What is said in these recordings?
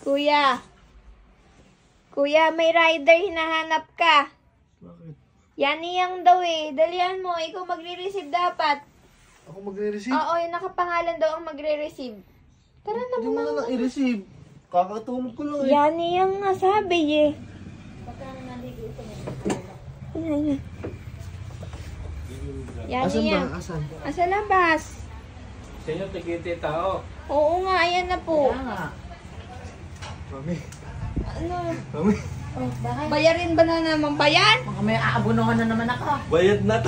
Kuya. Kuya, may rider hinahanap ka. Bakit? Yan niyang daw eh. Dalihan mo, ikaw magre-receive dapat. Ako magre-receive? Oo, yung nakapangalan daw ang magre-receive. Tara na Hindi mo na lang i-receive. Kakatulog ko lang eh. Yan niyang nga sabi eh. Yan. Yan Asan niya. ba? Asan? Asa labas? Sa inyo, tigiti tao. Oo nga, ayan na po. Mami. Ano? Mami. Oh, bayarin ba na naman ba yan? Mga may aabunuhan na naman ako. Bayad na to.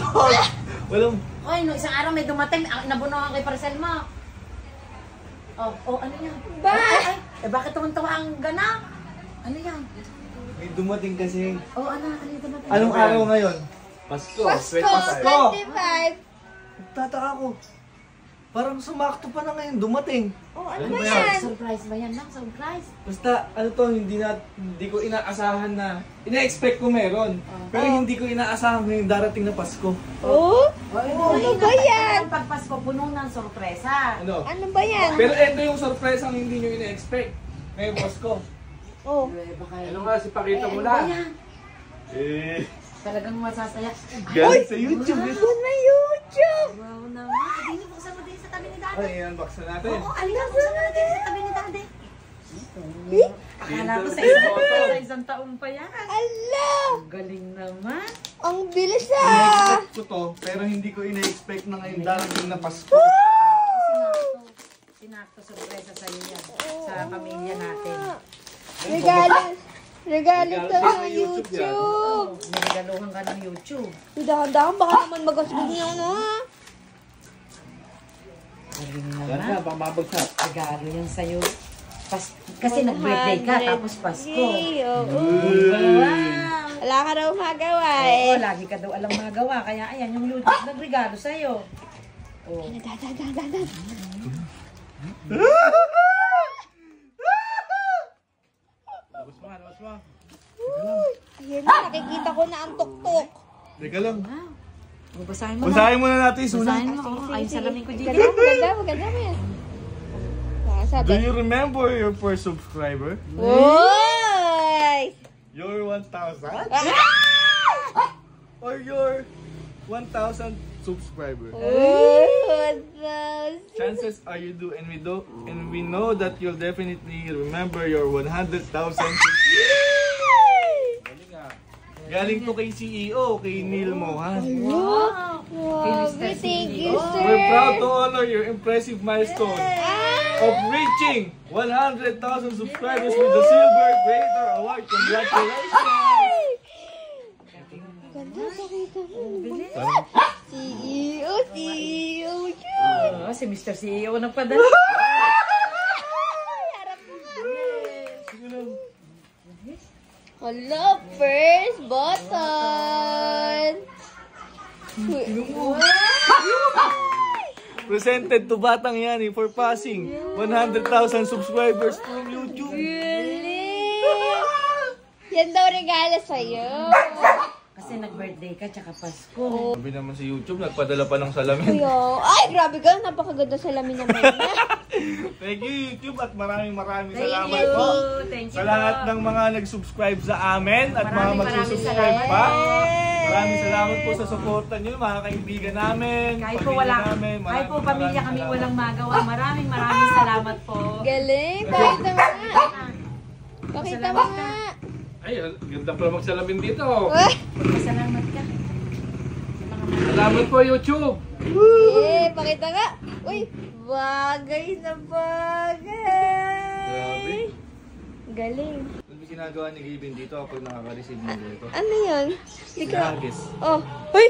Walang... Oy, no, isang araw may dumating, nabunuhan kay parcel mo. Ano yan? Ba? Bakit tumuntawa ang gana? Ano yan? May dumating kasi. Ano yung dumating? Anong araw ngayon? Pasko. Pasko, 25. Tataka ko. Parang sumakto pa na ngayon dumating. Oh, ano Ano ba ba yan? Surprise ba yan, ma'am? Surprise? Basta, ano to, hindi ko inaasahan na, ina-expect ko meron. Pero hindi ko inaasahan na yung darating na Pasko. Oh? Ano ba yan? Ang pagpasko, puno ng sorpresa. Ano? Ano ba yan? Pero ito yung surprise ang hindi nyo ina-expect. Ngayong Pasko. Oh. Ano nga, si Pakita mo Ano ba na. yan? Talagang masasaya. Galing sa YouTube. Ito na YouTube! Wow naman. Hindi buksan mo din sa tabi ni Daddy. Ay, i-unbox na natin. Oo, alina, buksan mo din sa tabi ni Daddy. Eh? Akala ko sa isang taong pa yan. Ala! Ang galing naman. Ang bilis ah! Ina-expect ko to, pero hindi ko ina-expect na ngayon darating na Pasko. Sinakto sorpresa sa iyo yan. Sa pamilya natin. Regalo to Regalo ng sa YouTube yan. YouTube. Niregaluhan ka ng YouTube. Dahan-dahan, baka naman magastos niyo no ha? Galing Yan naman. na, bang mabagsak. Regalo yan sa'yo. Kasi nag-birthday ka, tapos Pasko. Oo. Wow! Wala ka raw magawa Oo, eh. lagi ka daw alang magawa. Kaya ayan, yung YouTube nagregalo sa'yo. Oh. Dahan. Labas mo. Ayan na, nakikita ko na ang tuktok. Teka lang. Wow. Basahin mo na. Basahin muna natin yung sulat. Basahin mo. Oo, ayun salamin ko dito. Maganda mo yan. Sabi. Do you remember your first subscriber? Oy! Your 1,000? Or your 1,000 subscriber? Chances are you do, and we know that you'll definitely remember your 100,000 Galing to kay CEO, kay Neil Mohan. Wow. Grabe, thank you, sir. We're proud to honor your impressive milestone of reaching 100,000 subscribers with the Silver Creator Award. Congratulations! Ganda, pakita mo. Bilis. CEO yun. Oo, si Mr. CEO nagpadala. Harap mo nga. Hello, first button. Presented to Batang Yani for passing 100,000 subscribers from YouTube. Galing! Yan daw regalo sa'yo. Kasi nag-birthday ka, tsaka Pasko. Sabi naman si YouTube, nagpadala pa ng salamin. Kuya, ay grabe ka, napakaganda salamin naman niya. Thank you YouTube at maraming Thank salamat you. po. Thank you Sa lahat po. ng mga nag-subscribe sa amin at mga Maraming magsusubscribe salamat. pa. Maraming salamat po sa suporta nyo, mga kaibigan namin, Kahit po pamilya wala, namin. kahit po Maraming pamilya kami salamat. walang magawa. Maraming salamat po. Galing, pakita mo nga. Pakita mo nga. Ay, ganda pala magsalamin dito. Wah! Magpasalamat ka. Salamat po, YouTube. Eh, pakita nga. Uy, bagay na bagay. Grabe. Galing. Ano yung ginagawa ni Gavin dito kapag nakaka-receive ng dito? Ano yun? Hindi ko. Nahagis. Oh. Uy!